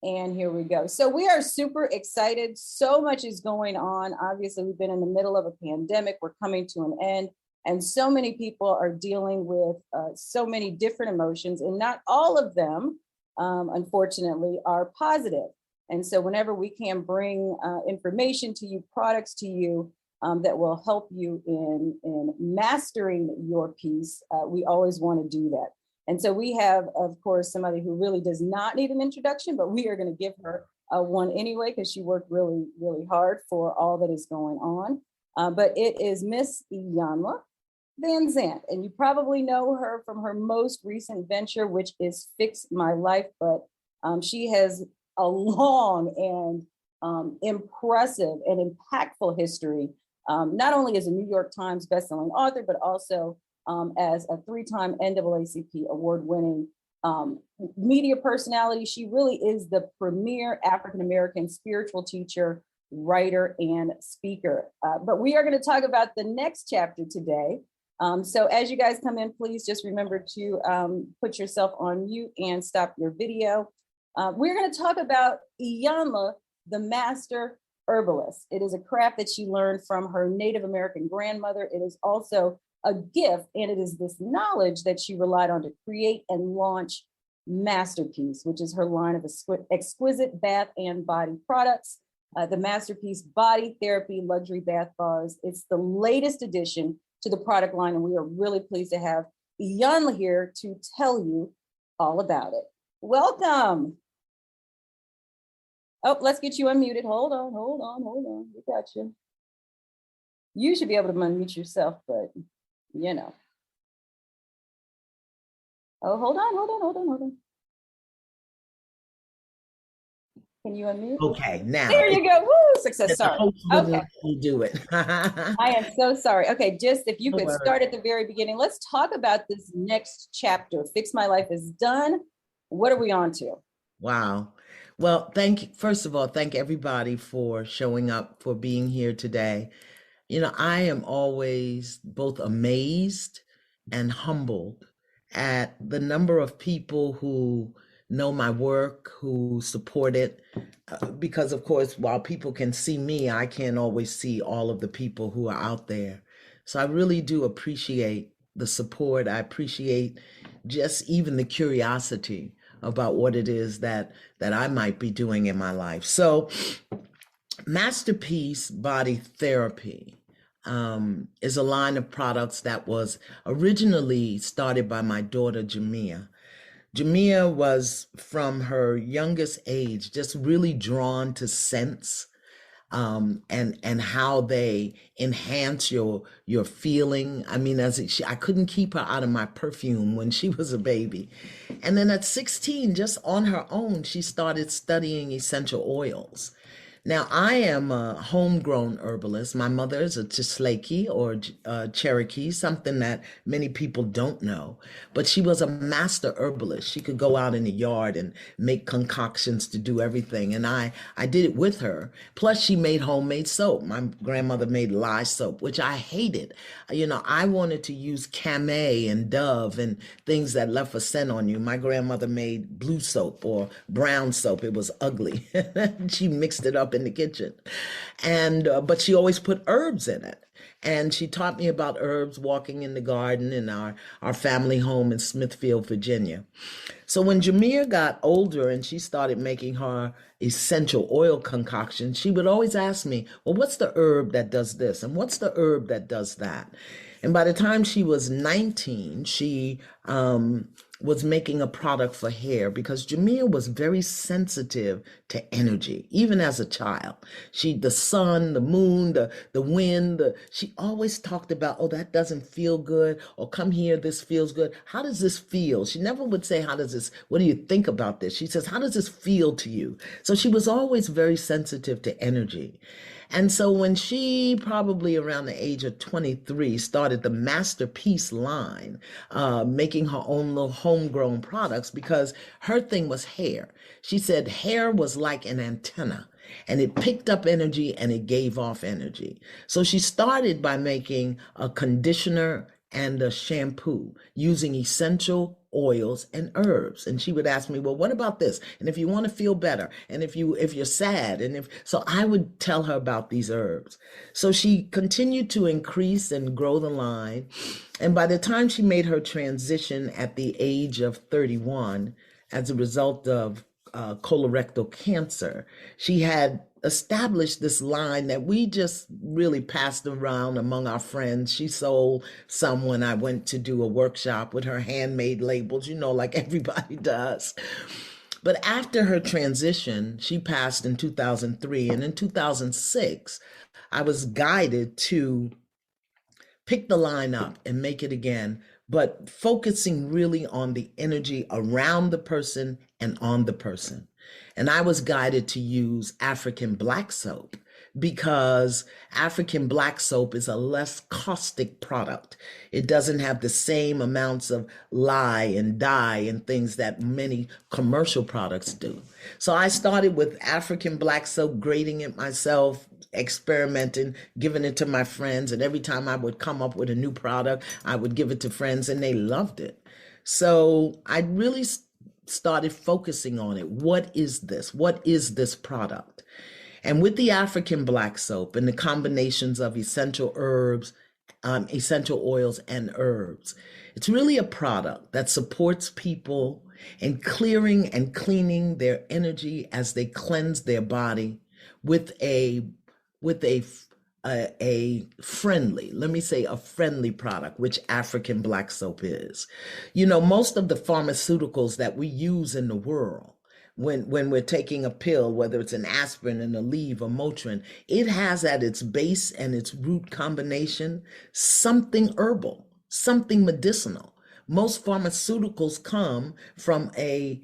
And here we go. So we are super excited. So much is going on. Obviously, we've been in the middle of a pandemic. We're coming to an end. And so many people are dealing with so many different emotions, and not all of them, unfortunately, are positive. And so whenever we can bring information to you, products to you that will help you in mastering your peace, we always want to do that. And so we have, of course, somebody who really does not need an introduction, but we are going to give her one anyway, because she worked really, really hard for all that is going on. But it is Miss Iyanla Vanzant, and you probably know her from her most recent venture, which is Fix My Life. But she has a long and impressive and impactful history, not only as a New York Times bestselling author, but also as a 3-time NAACP award-winning media personality. She really is the premier African-American spiritual teacher, writer, and speaker. But we are going to talk about the next chapter today. So as you guys come in, please just remember to put yourself on mute and stop your video. We're going to talk about Iyanla, the master herbalist. It is a craft that she learned from her Native American grandmother. It is also a gift, and it is this knowledge that she relied on to create and launch MasterPeace, which is her line of exquisite bath and body products. The MasterPeace Body Therapy Luxury Bath Bars. It's the latest addition to the product line, and we are really pleased to have Iyanla here to tell you all about it. Welcome. Oh, let's get you unmuted. Hold on. We got you. You should be able to unmute yourself, but you know. Oh, hold on. Can you unmute? Okay, now. There you go. Woo, success. Sorry. Okay. You do it. I am so sorry. Okay, just if you could start at the very beginning. Let's talk about this next chapter. Fix My Life is done. What are we on to? Wow. Well, first of all, thank everybody for showing up, for being here today. You know, I am always both amazed and humbled at the number of people who know my work, who support it, because of course, while people can see me, I can't always see all of the people who are out there. So I really do appreciate the support. I appreciate just even the curiosity about what it is that I might be doing in my life. So MasterPeace Body Therapy is a line of products that was originally started by my daughter, Jamia. Jamia was, from her youngest age, just really drawn to scents, and how they enhance your feeling. I mean, I couldn't keep her out of my perfume when she was a baby. And then at 16, just on her own, she started studying essential oils. Now, I am a homegrown herbalist. My mother is a Chislaki or Cherokee, something that many people don't know. But she was a master herbalist. She could go out in the yard and make concoctions to do everything. And I did it with her. Plus, she made homemade soap. My grandmother made lye soap, which I hated. You know, I wanted to use Camay and Dove and things that left a scent on you. My grandmother made blue soap or brown soap. It was ugly. She mixed it up in the kitchen, and but she always put herbs in it. And she taught me about herbs walking in the garden in our family home in Smithfield, Virginia. So when Jamia got older and she started making her essential oil concoction, she would always ask me, well, what's the herb that does this? And what's the herb that does that? And by the time she was 19, she was making a product for hair, because Jamia was very sensitive to energy, even as a child. The sun, the moon, the wind, she always talked about, oh, that doesn't feel good, or come here, this feels good. How does this feel? She never would say, what do you think about this? She says, how does this feel to you? So she was always very sensitive to energy. And so when she, probably around the age of 23, started the MasterPeace line, making her own little homegrown products, because her thing was hair. She said hair was like an antenna, and it picked up energy and it gave off energy. So she started by making a conditioner and a shampoo using essential oils and herbs. And she would ask me, well, what about this? And if you want to feel better, and if you're sad, and if so I would tell her about these herbs. So she continued to increase and grow the line. And by the time she made her transition at the age of 31, as a result of colorectal cancer, she had established this line that we just really passed around among our friends. She sold some when I went to do a workshop with her handmade labels, like everybody does. But after her transition, she passed in 2003. And in 2006, I was guided to pick the line up and make it again, but focusing really on the energy around the person and on the person. And I was guided to use African black soap because African black soap is a less caustic product. It doesn't have the same amounts of lye and dye and things that many commercial products do. So I started with African black soap, grading it myself, experimenting, giving it to my friends. And every time I would come up with a new product, I would give it to friends and they loved it. So I really started focusing on it. What is this? What is this product? And with the African black soap and the combinations of essential herbs, essential oils, and herbs, it's really a product that supports people in clearing and cleaning their energy as they cleanse their body with a friendly, let me say a friendly product, which African black soap is. Most of the pharmaceuticals that we use in the world, when we're taking a pill, whether it's an aspirin, an Aleve, or Motrin, it has at its base and its root combination something herbal, something medicinal. Most pharmaceuticals come from a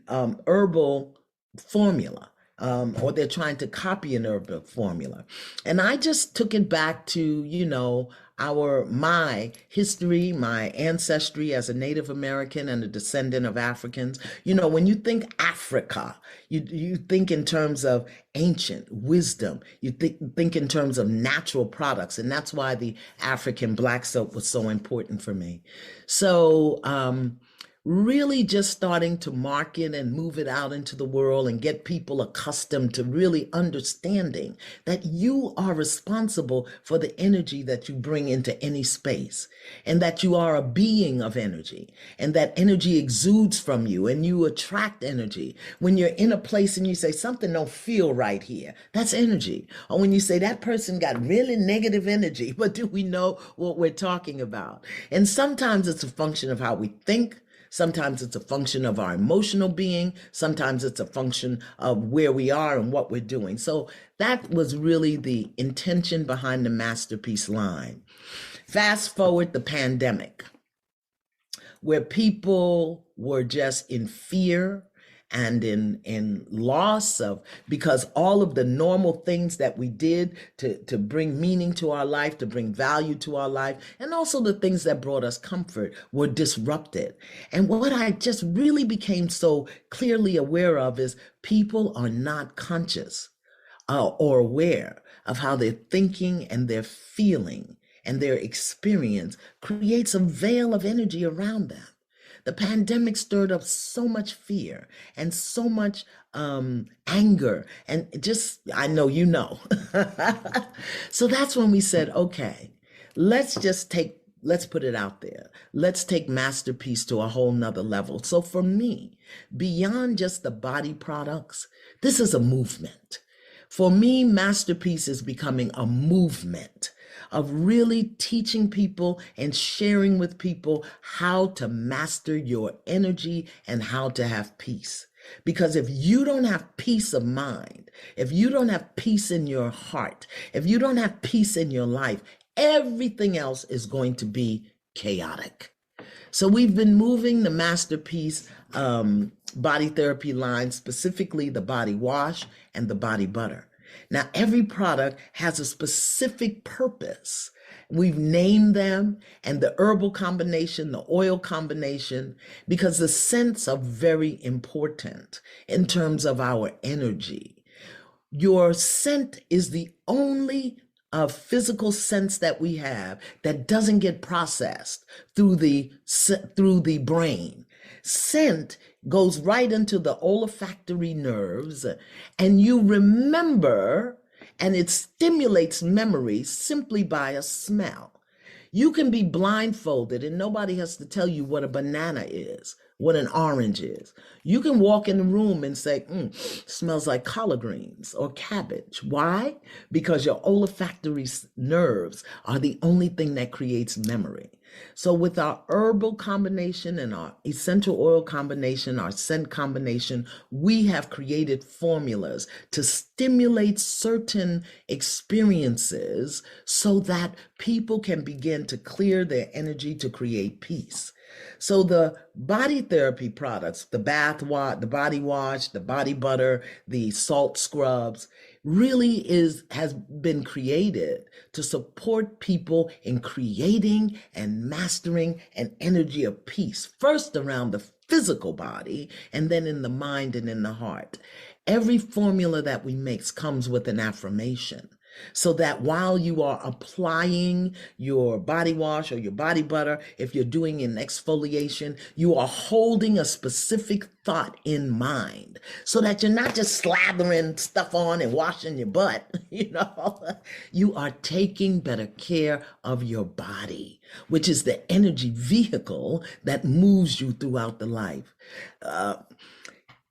herbal formula. Or they're trying to copy an herbal formula. And I just took it back to, my history, my ancestry as a Native American and a descendant of Africans. When you think Africa, you think in terms of ancient wisdom, you think in terms of natural products. And that's why the African black soap was so important for me. So, really just starting to market and move it out into the world and get people accustomed to really understanding that you are responsible for the energy that you bring into any space, and that you are a being of energy, and that energy exudes from you and you attract energy. When you're in a place and you say something don't feel right here, that's energy. Or when you say that person got really negative energy, but do we know what we're talking about? And sometimes it's a function of how we think. Sometimes it's a function of our emotional being. Sometimes it's a function of where we are and what we're doing. So that was really the intention behind the MasterPeace line. Fast forward the pandemic, where people were just in fear and in loss of, because all of the normal things that we did to bring meaning to our life, to bring value to our life, and also the things that brought us comfort were disrupted. And what I just really became so clearly aware of is people are not conscious or aware of how their thinking and their feeling and their experience creates a veil of energy around them. The pandemic stirred up so much fear and so much anger, and just, I know you know. So that's when we said, okay, let's put it out there. Let's take MasterPeace to a whole nother level. So for me, beyond just the body products, this is a movement. For me, MasterPeace is becoming a movement of really teaching people and sharing with people how to master your energy and how to have peace. Because if you don't have peace of mind, if you don't have peace in your heart, if you don't have peace in your life, everything else is going to be chaotic. So we've been moving the MasterPeace body therapy line, specifically the body wash and the body butter. Now, every product has a specific purpose. We've named them, and the herbal combination, the oil combination, because the scents are very important in terms of our energy. Your scent is the only physical sense that we have that doesn't get processed through the brain. Scent goes right into the olfactory nerves, and you remember, and it stimulates memory simply by a smell. You can be blindfolded and nobody has to tell you what a banana is, what an orange is. You can walk in the room and say, smells like collard greens or cabbage. Why? Because your olfactory nerves are the only thing that creates memory. So with our herbal combination and our essential oil combination, our scent combination, we have created formulas to stimulate certain experiences so that people can begin to clear their energy to create peace. So the body therapy products, the bath wash, the body wash, the body butter, the salt scrubs, really has been created to support people in creating and mastering an energy of peace, first around the physical body and then in the mind and in the heart. Every formula that we make comes with an affirmation. So that while you are applying your body wash or your body butter, if you're doing an exfoliation, you are holding a specific thought in mind so that you're not just slathering stuff on and washing your butt, you are taking better care of your body, which is the energy vehicle that moves you throughout the life.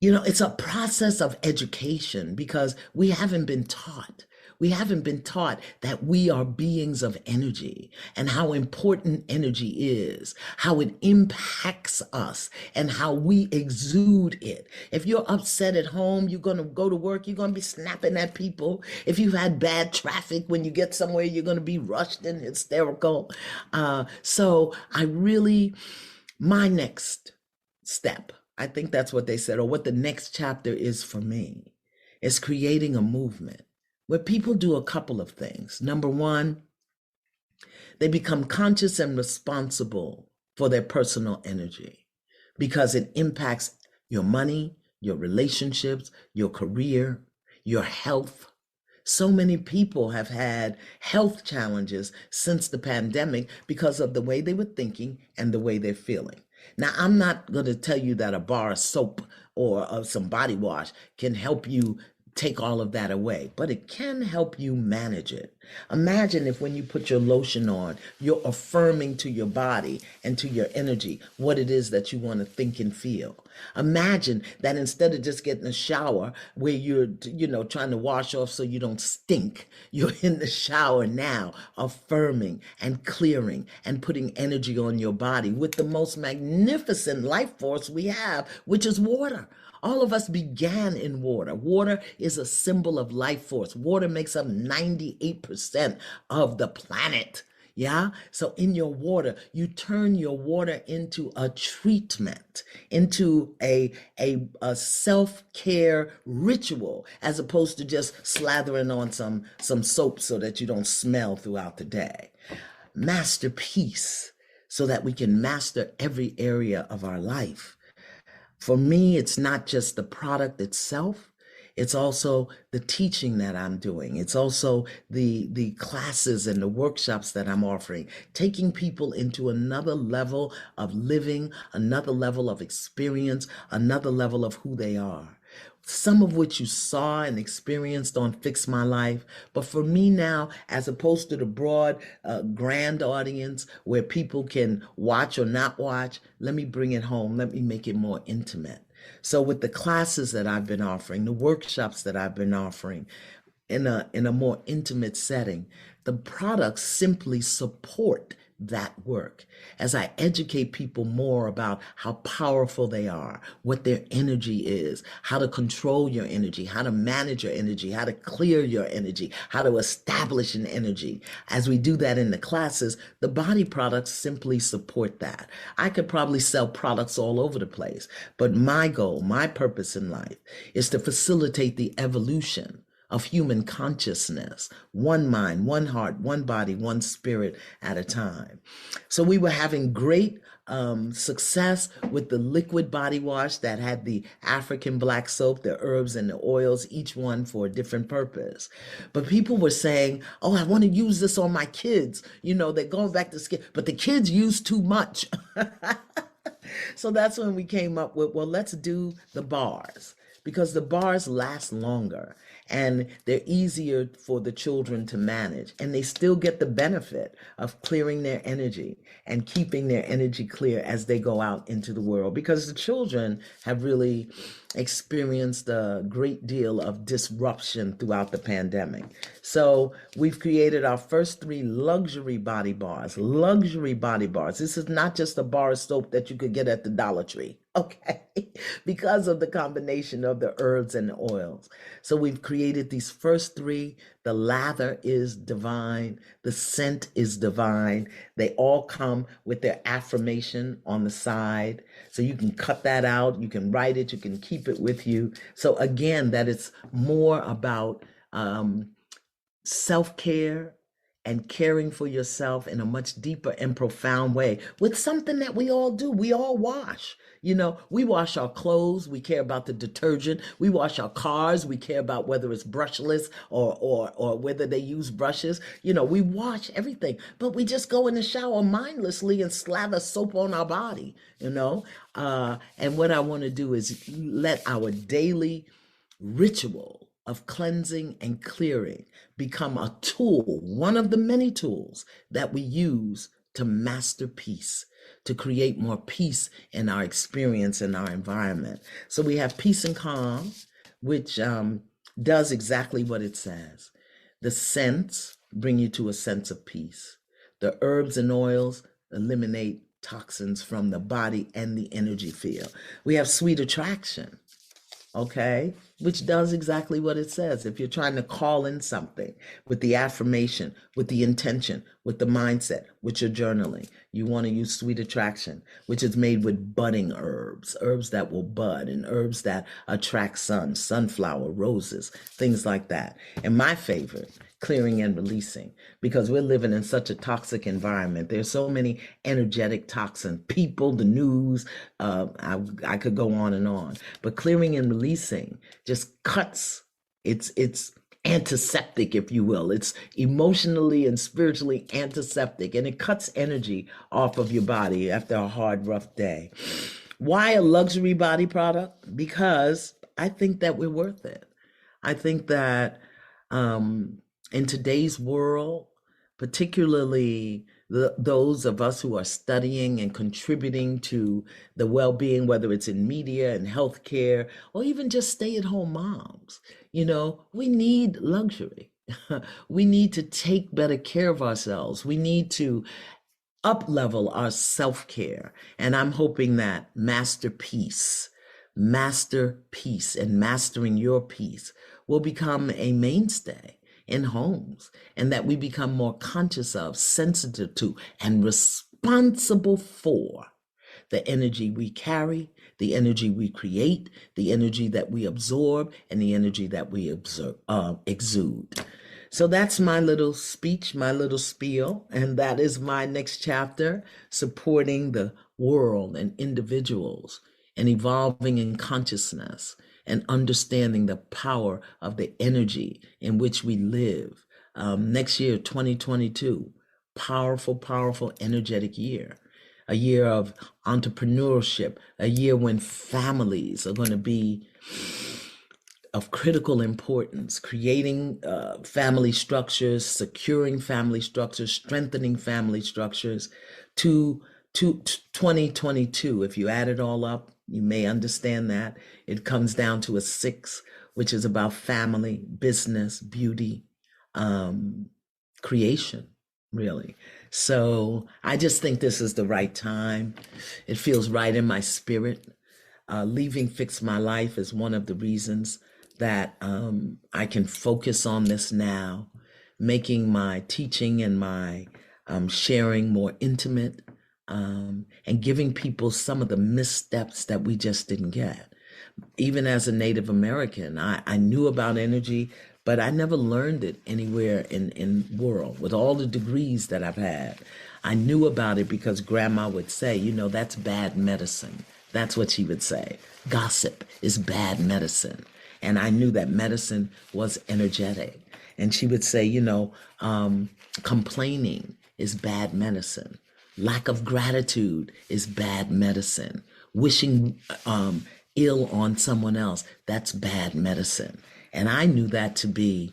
It's a process of education because we haven't been taught. We haven't been taught that we are beings of energy and how important energy is, how it impacts us, and how we exude it. If you're upset at home, you're going to go to work, you're going to be snapping at people. If you've had bad traffic, when you get somewhere, you're going to be rushed and hysterical. My next step, I think that's what they said, or what the next chapter is for me, is creating a movement where people do a couple of things. Number one, they become conscious and responsible for their personal energy because it impacts your money, your relationships, your career, your health. So many people have had health challenges since the pandemic because of the way they were thinking and the way they're feeling. Now, I'm not going to tell you that a bar of soap or some body wash can help you take all of that away, but it can help you manage it. Imagine if when you put your lotion on, you're affirming to your body and to your energy what it is that you want to think and feel. Imagine that instead of just getting a shower where you're, trying to wash off so you don't stink, you're in the shower now affirming and clearing and putting energy on your body with the most magnificent life force we have, which is water. All of us began in water. Water is a symbol of life force. Water makes up 98% of the planet. Yeah. So in your water, you turn your water into a treatment, into a self-care ritual, as opposed to just slathering on some soap so that you don't smell throughout the day. MasterPeace, so that we can master every area of our life. For me, it's not just the product itself. It's also the teaching that I'm doing. It's also the classes and the workshops that I'm offering, taking people into another level of living, another level of experience, another level of who they are. Some of which you saw and experienced on Fix My Life. But for me now, as opposed to the broad, grand audience where people can watch or not watch, let me bring it home. Let me make it more intimate. So with the classes that I've been offering, the workshops that I've been offering in a more intimate setting, the products simply support that work as I educate people more about how powerful they are, what their energy is, how to control your energy, how to manage your energy, how to clear your energy, how to establish an energy. As we do that in the classes, the body products simply support that. I could probably sell products all over the place, but my goal, my purpose in life is to facilitate the evolution of human consciousness, one mind, one heart, one body, one spirit at a time. So we were having great success with the liquid body wash that had the African black soap, the herbs and the oils, each one for a different purpose. But people were saying, oh, I want to use this on my kids. You know, they're going back to skin, but the kids use too much. So that's when we came up with, well, let's do the bars because the bars last longer and they're easier for the children to manage. And they still get the benefit of clearing their energy and keeping their energy clear as they go out into the world, because the children have really experienced a great deal of disruption throughout the pandemic. So we've created our first 3 luxury body bars. Luxury body bars. This is not just a bar of soap that you could get at the Dollar Tree, okay? Because of the combination of the herbs and the oils. So we've created these first 3. The lather is divine. The scent is divine. They all come with their affirmation on the side. So you can cut that out. You can write it. You can keep it with you. So again, that it's more about self-care and caring for yourself in a much deeper and profound way with something that we all do. We all wash. You know, we wash our clothes. We care about the detergent. We wash our cars. We care about whether it's brushless or whether they use brushes. You know, we wash everything, but we just go in the shower mindlessly and slather soap on our body, you know. And what I want to do is let our daily ritual of cleansing and clearing become a tool, one of the many tools that we use to master peace, to create more peace in our experience and our environment. So we have peace and calm, which does exactly what it says. The scents bring you to a sense of peace. The herbs and oils eliminate toxins from the body and the energy field. We have sweet attraction, okay, which does exactly what it says. If you're trying to call in something with the affirmation, with the intention, with the mindset, with your journaling, you want to use sweet attraction, which is made with budding herbs, herbs that will bud and herbs that attract sun, sunflower, roses, things like that. And my favorite, clearing and releasing, because we're living in such a toxic environment. There's so many energetic toxins, people, the news, I could go on, but clearing and releasing just cuts. It's antiseptic, if you will. It's emotionally and spiritually antiseptic, and it cuts energy off of your body after a hard, rough day. Why a luxury body product? Because I think that we're worth it. I think that in today's world, particularly those of us who are studying and contributing to the well-being, whether it's in media and healthcare, or even just stay-at-home moms, you know, we need luxury. We need to take better care of ourselves. We need to up-level our self-care. And I'm hoping that MasterPeace, and mastering your peace will become a mainstay in homes, and that we become more conscious of, sensitive to, and responsible for the energy we carry, the energy we create, the energy that we absorb, and the energy that we exude. So that's my little speech, my little spiel, and that is my next chapter, supporting the world and individuals and evolving in consciousness and understanding the power of the energy in which we live. Next year, 2022, powerful, powerful, energetic year. A year of entrepreneurship, a year when families are going to be of critical importance, creating family structures, securing family structures, strengthening family structures to 2022. If you add it all up, you may understand that it comes down to a 6, which is about family, business, beauty, creation, really. So I just think this is the right time. It feels right in my spirit. Leaving Fix My Life is one of the reasons that I can focus on this now, making my teaching and my sharing more intimate, and giving people some of the missteps that we just didn't get. Even as a Native American, I knew about energy, but I never learned it anywhere in world. With all the degrees that I've had, I knew about it because grandma would say, you know, that's bad medicine. That's what she would say. Gossip is bad medicine. And I knew that medicine was energetic. And she would say, you know, complaining is bad medicine. Lack of gratitude is bad medicine. Wishing ill on someone else, that's bad medicine. And I knew that to be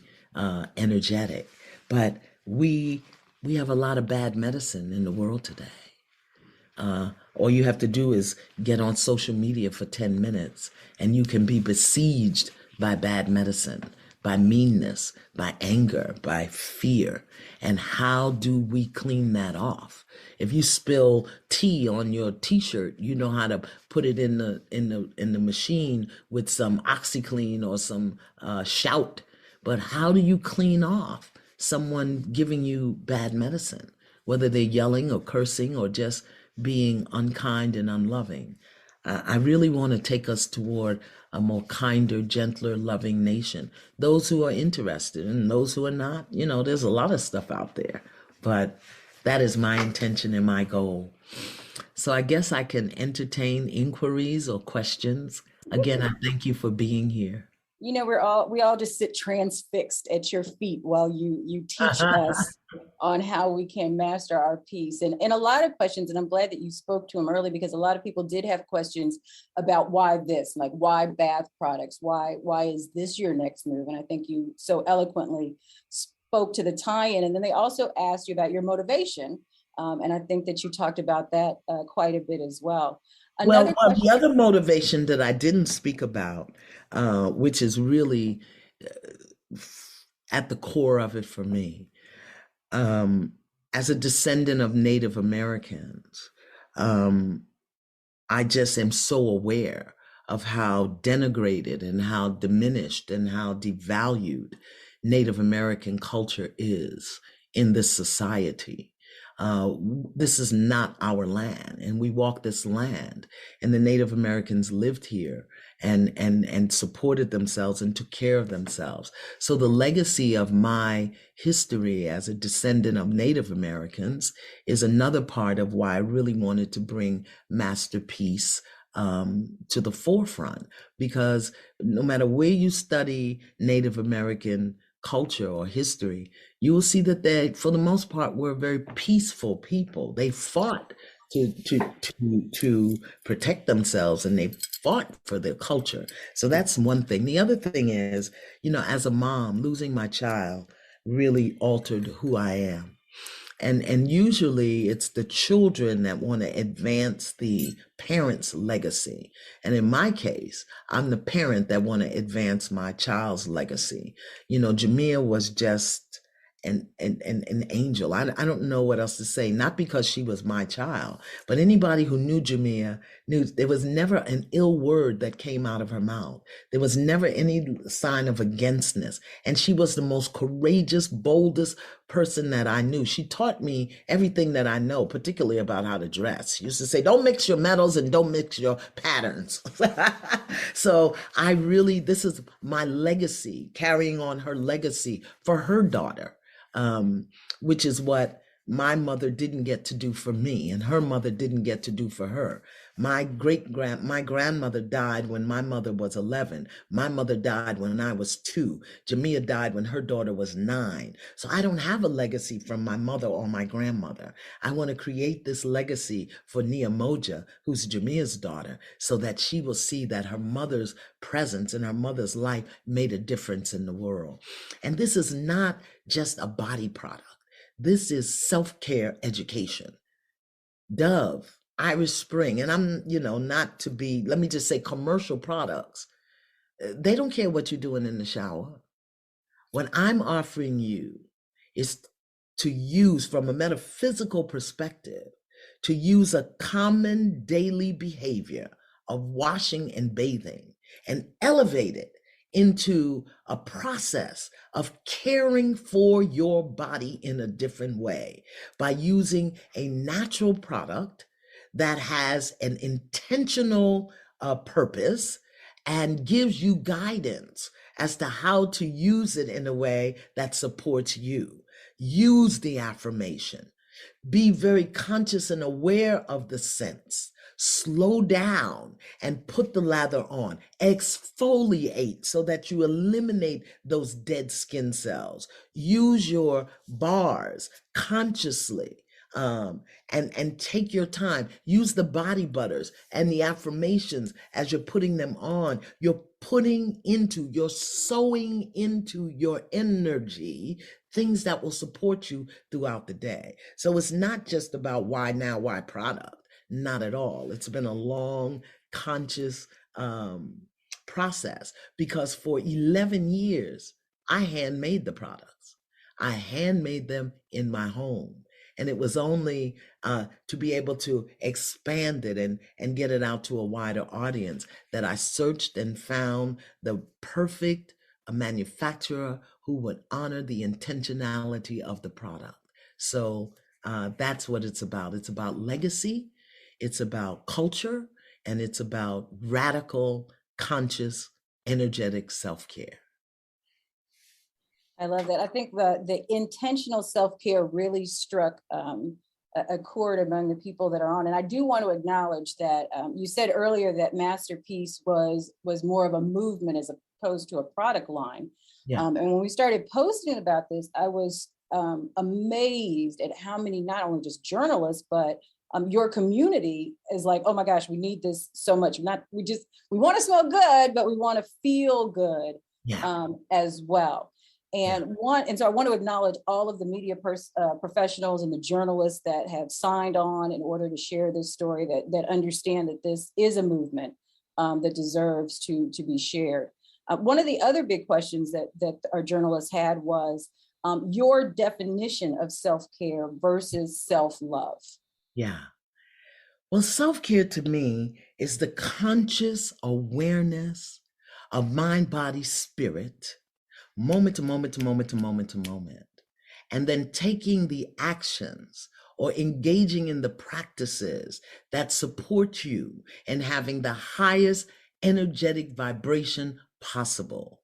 energetic. But we have a lot of bad medicine in the world today. All you have to do is get on social media for 10 minutes and you can be besieged by bad medicine, by meanness, by anger, by fear. And how do we clean that off? If you spill tea on your t-shirt, you know how to put it in the machine with some OxyClean or some Shout. But how do you clean off someone giving you bad medicine, whether they're yelling or cursing or just being unkind and unloving? I really want to take us toward a more kinder, gentler, loving nation. Those who are interested and those who are not, you know, there's a lot of stuff out there, but that is my intention and my goal. So I guess I can entertain inquiries or questions. Again, I thank you for being here. You know, we all just sit transfixed at your feet while you teach us on how we can master our peace, and a lot of questions. And I'm glad that you spoke to them early, because a lot of people did have questions about why this, like why bath products, why is this your next move? And I think you so eloquently spoke to the tie-in, and then they also asked you about your motivation, and I think that you talked about that quite a bit as well. Well, Another question. the other motivation that I didn't speak about, which is really at the core of it for me, as a descendant of Native Americans, um, I just am so aware of how denigrated and how diminished and how devalued Native American culture is in this society. This is not our land, and we walk this land, and the Native Americans lived here and supported themselves and took care of themselves. So the legacy of my history as a descendant of Native Americans is another part of why I really wanted to bring MasterPeace to the forefront, because no matter where you study Native American culture or history, you will see that they, for the most part, were very peaceful people. They fought to protect themselves, and they fought for their culture. So that's one thing. The other thing is, you know, as a mom, losing my child really altered who I am. And usually it's the children that want to advance the parent's legacy. And in my case, I'm the parent that want to advance my child's legacy. You know, Jamia was just an angel. I don't know what else to say, not because she was my child, but anybody who knew Jamia knew there was never an ill word that came out of her mouth. There was never any sign of againstness. And she was the most courageous, boldest person that I knew. She taught me everything that I know, particularly about how to dress. She used to say, don't mix your metals and don't mix your patterns. So I really, this is my legacy, carrying on her legacy for her daughter, which is what my mother didn't get to do for me, and her mother didn't get to do for her. My grandmother died when my mother was 11. My mother died when I was 2. Jamia died when her daughter was 9. So I don't have a legacy from my mother or my grandmother. I want to create this legacy for Nia Moja, who's Jamia's daughter, so that she will see that her mother's presence and her mother's life made a difference in the world. And this is not just a body product. This is self-care education. Dove, Irish Spring, and I'm, you know, not to be, let me just say commercial products. They don't care what you're doing in the shower. What I'm offering you is to use, from a metaphysical perspective, to use a common daily behavior of washing and bathing and elevate it into a process of caring for your body in a different way by using a natural product that has an intentional purpose and gives you guidance as to how to use it in a way that supports you. Use the affirmation. Be very conscious and aware of the scents. Slow down and put the lather on. Exfoliate so that you eliminate those dead skin cells. Use your bars consciously. And take your time. Use the body butters and the affirmations as you're putting them on. You're sowing into your energy things that will support you throughout the day. So it's not just about why now, why product. Not at all. It's been a long, conscious process because for 11 years, I handmade the products. I handmade them in my home. And it was only to be able to expand it and get it out to a wider audience that I searched and found the perfect manufacturer who would honor the intentionality of the product. So that's what it's about. It's about legacy, it's about culture, and it's about radical, conscious, energetic self-care. I love that. I think the intentional self-care really struck a chord among the people that are on. And I do want to acknowledge that you said earlier that MasterPeace was more of a movement as opposed to a product line. Yeah. And when we started posting about this, I was amazed at how many, not only just journalists, but your community is like, oh my gosh, we need this so much. We want to smell good, but we want to feel good as well. And so I want to acknowledge all of the media professionals and the journalists that have signed on in order to share this story, that understand that this is a movement that deserves to be shared. One of the other big questions that our journalists had was your definition of self-care versus self-love. Yeah. Well, self-care to me is the conscious awareness of mind, body, spirit, moment to moment to moment to moment to moment, and then taking the actions or engaging in the practices that support you in having the highest energetic vibration possible.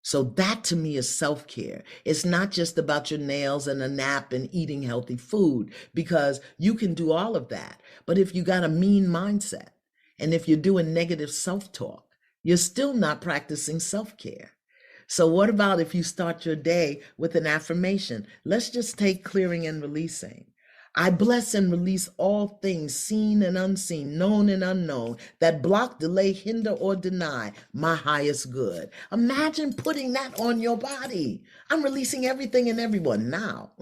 So that to me is self-care. It's not just about your nails and a nap and eating healthy food, because you can do all of that. But if you got a mean mindset and if you're doing negative self-talk, you're still not practicing self-care. So what about if you start your day with an affirmation? Let's just take clearing and releasing. I bless and release all things seen and unseen, known and unknown, that block, delay, hinder, or deny my highest good. Imagine putting that on your body. I'm releasing everything and everyone now.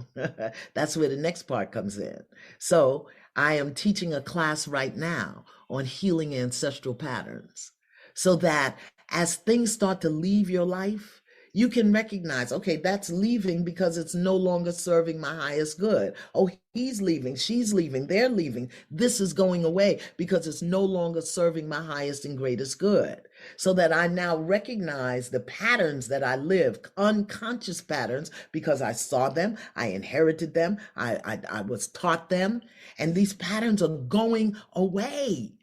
That's where the next part comes in. So I am teaching a class right now on healing ancestral patterns so that as things start to leave your life, you can recognize, okay, that's leaving because it's no longer serving my highest good. Oh, he's leaving, she's leaving, they're leaving. This is going away because it's no longer serving my highest and greatest good. So that I now recognize the patterns that I live, unconscious patterns, because I saw them, I inherited them, I was taught them, and these patterns are going away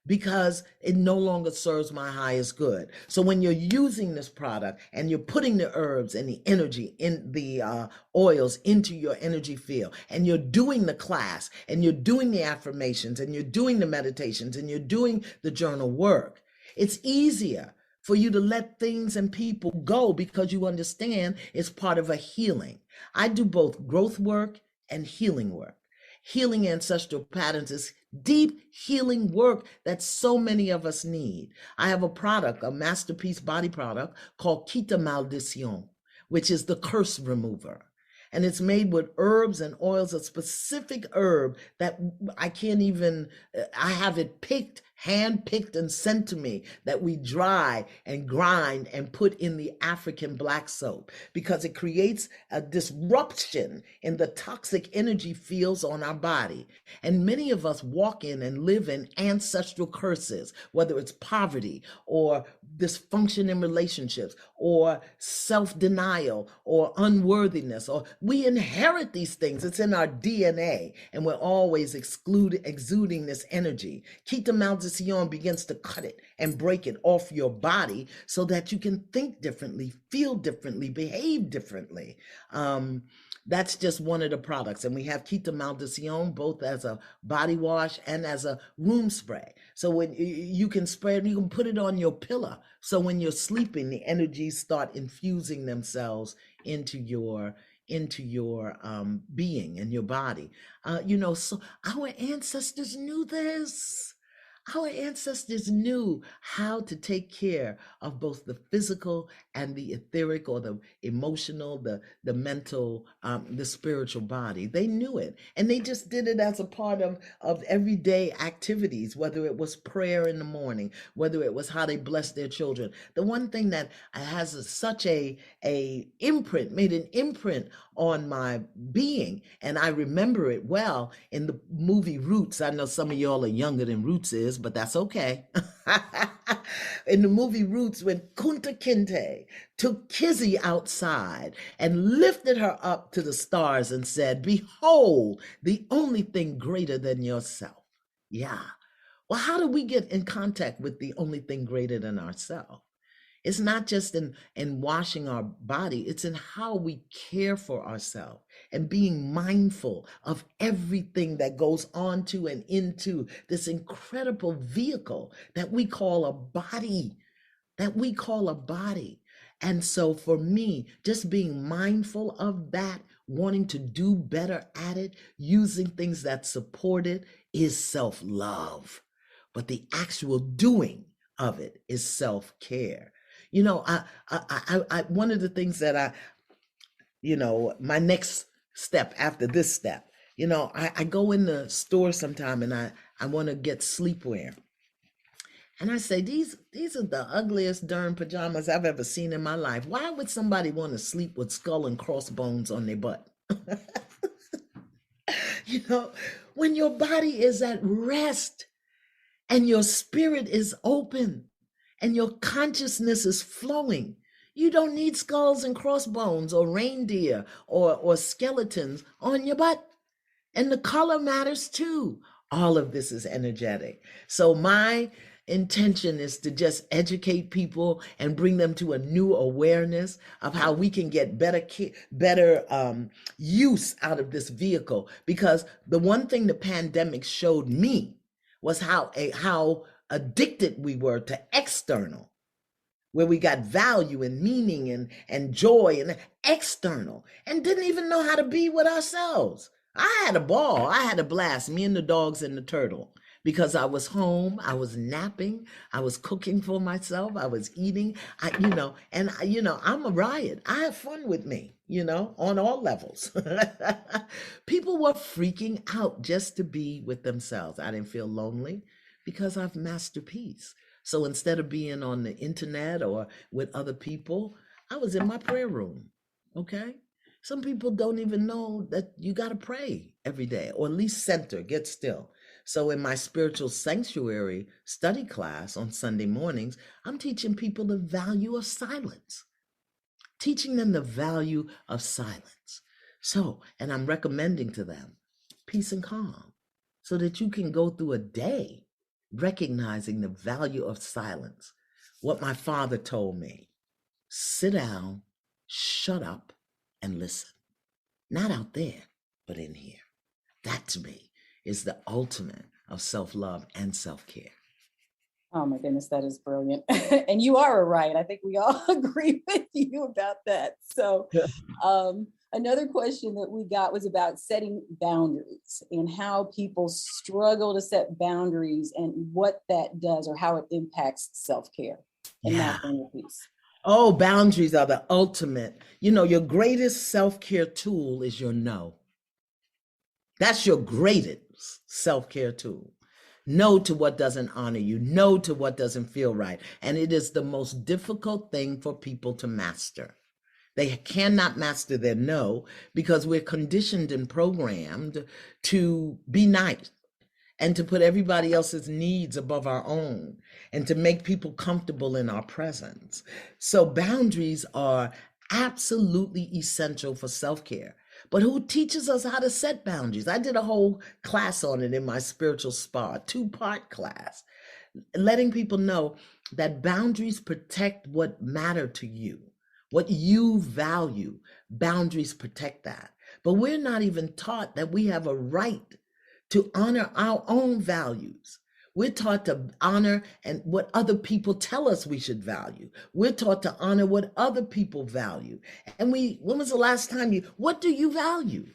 because it no longer serves my highest good. So when you're using this product and you're putting the herbs and the energy in the oils into your energy field, and you're doing the class and you're doing the affirmations and you're doing the meditations and you're doing the journal work, it's easier for you to let things and people go because you understand it's part of a healing. I do both growth work and healing work. Healing ancestral patterns is deep healing work that so many of us need. I have a product, a MasterPeace body product called Quita Maldición, which is the curse remover. And it's made with herbs and oils, a specific herb that I have it picked, hand-picked and sent to me, that we dry and grind and put in the African black soap, because it creates a disruption in the toxic energy fields on our body. And many of us walk in and live in ancestral curses, whether it's poverty or dysfunction in relationships or self-denial or unworthiness, or we inherit these things. It's in our DNA, and we're always exuding this energy. Quita Maldición Sion begins to cut it and break it off your body so that you can think differently, feel differently, behave differently. That's just one of the products. And we have Quita de Sion both as a body wash and as a room spray. So when you can spray it, you can put it on your pillow. So when you're sleeping, the energies start infusing themselves into your being and your body. So our ancestors knew this. Our ancestors knew how to take care of both the physical and the etheric, or the emotional, the mental, the spiritual body. They knew it. And they just did it as a part of everyday activities, whether it was prayer in the morning, whether it was how they blessed their children. The one thing that has such a imprint, made an imprint on my being, and I remember it well, in the movie Roots. I know some of y'all are younger than Roots is, but that's okay. In the movie Roots, when Kunta Kinte took Kizzy outside and lifted her up to the stars and said, "Behold, the only thing greater than yourself." Yeah. Well, how do we get in contact with the only thing greater than ourselves? It's not just in washing our body, it's in how we care for ourselves and being mindful of everything that goes onto and into this incredible vehicle that we call a body, And so for me, just being mindful of that, wanting to do better at it, using things that support it, is self-love. But the actual doing of it is self-care. One of the things that my next step after this step, I go in the store sometime and I want to get sleepwear. And I say, these are the ugliest darn pajamas I've ever seen in my life. Why would somebody want to sleep with skull and crossbones on their butt? When your body is at rest and your spirit is open and your consciousness is flowing, you don't need skulls and crossbones or reindeer or skeletons on your butt. And the color matters too. All of this is energetic. So my intention is to just educate people and bring them to a new awareness of how we can get better use out of this vehicle. Because the one thing the pandemic showed me was how addicted we were to external, where we got value and meaning and joy and external, and didn't even know how to be with ourselves. I had a ball. I had a blast, me and the dogs and the turtle, because I was home, I was napping, I was cooking for myself, I was eating, I'm a riot. I have fun with me, on all levels. People were freaking out just to be with themselves. I didn't feel lonely because I've MasterPeace. So instead of being on the internet or with other people, I was in my prayer room. Okay. Some people don't even know that you got to pray every day, or at least center, get still. So in my spiritual sanctuary study class on Sunday mornings, I'm teaching people the value of silence, teaching them the value of silence. So, and I'm recommending to them peace and calm so that you can go through a day recognizing the value of silence. What my father told me: sit down, shut up, and listen. Not out there, but in here. That to me is the ultimate of self-love and self-care. Oh my goodness, that is brilliant. And you are right. I think we all agree with you about that. So another question that we got was about setting boundaries and how people struggle to set boundaries and what that does or how it impacts self-care and mastering your peace. Oh, boundaries are the ultimate. Your greatest self-care tool is your no. That's your greatest self-care tool. No to what doesn't honor you. No to what doesn't feel right. And it is the most difficult thing for people to master. They cannot master their no because we're conditioned and programmed to be nice and to put everybody else's needs above our own and to make people comfortable in our presence. So boundaries are absolutely essential for self-care. But who teaches us how to set boundaries? I did a whole class on it in my spiritual spa, 2-part class. letting people know that boundaries protect what matter to you, what you value. Boundaries protect that. But we're not even taught that we have a right to honor our own values. We're taught to honor and what other people tell us we should value. We're taught to honor what other people value. And when was the last time what do you value?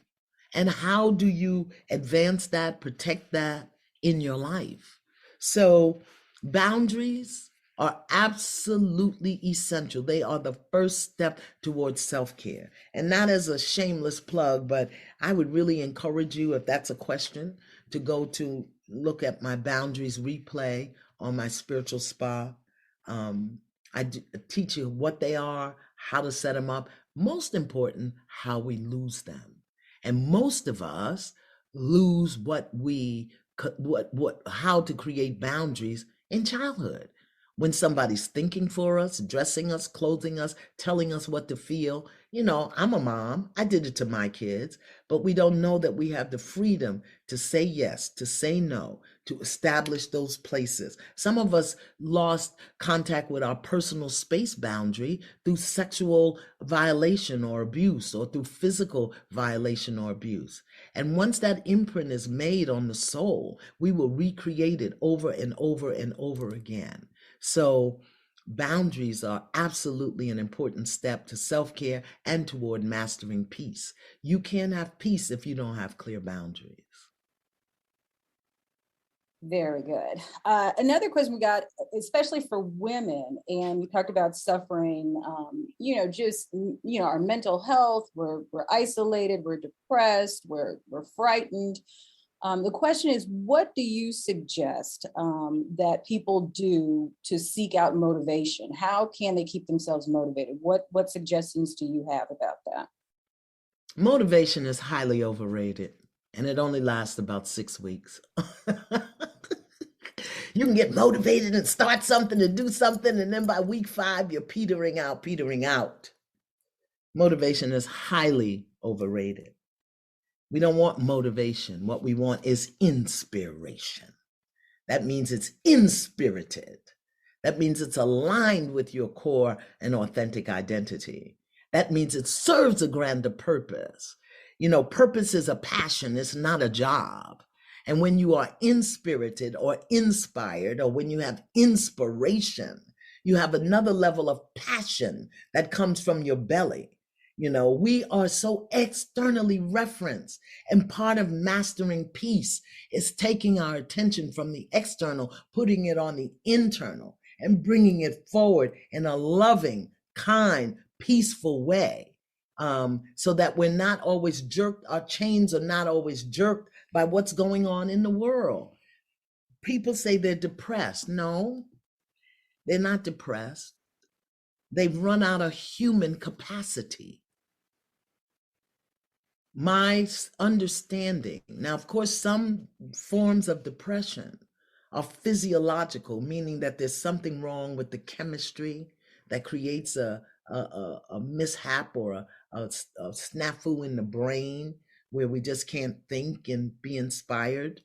And how do you advance that, protect that in your life? So boundaries are absolutely essential. They are the first step towards self-care. And not as a shameless plug, but I would really encourage you, if that's a question, to go to look at my boundaries replay on my spiritual spa. Teach you what they are, how to set them up, most important, how we lose them. And most of us lose how to create boundaries in childhood. When somebody's thinking for us, dressing us, clothing us, telling us what to feel. I'm a mom. I did it to my kids, but we don't know that we have the freedom to say yes, to say no, to establish those places. Some of us lost contact with our personal space boundary through sexual violation or abuse, or through physical violation or abuse. And once that imprint is made on the soul, we will recreate it over and over and over again. So boundaries are absolutely an important step to self-care and toward mastering peace. You can't have peace if you don't have clear boundaries. Very good. Another question we got, especially for women, and you talked about suffering, our mental health. We're isolated, we're depressed, we're frightened. The question is, what do you suggest that people do to seek out motivation? How can they keep themselves motivated? What suggestions do you have about that? Motivation is highly overrated, and it only lasts about 6 weeks. You can get motivated and start something and do something, and then by week 5, you're petering out. Motivation is highly overrated. We don't want motivation. What we want is inspiration. That means it's inspirited. That means it's aligned with your core and authentic identity. That means it serves a grander purpose. Purpose is a passion, it's not a job. And when you are inspirited or inspired, or when you have inspiration, you have another level of passion that comes from your belly. We are so externally referenced, and part of mastering peace is taking our attention from the external, putting it on the internal, and bringing it forward in a loving, kind, peaceful way, so that we're not always jerked, our chains are not always jerked by what's going on in the world. People say they're depressed. No, they're not depressed. They've run out of human capacity. My understanding, now, of course, some forms of depression are physiological, meaning that there's something wrong with the chemistry that creates a mishap or a snafu in the brain where we just can't think and be inspired.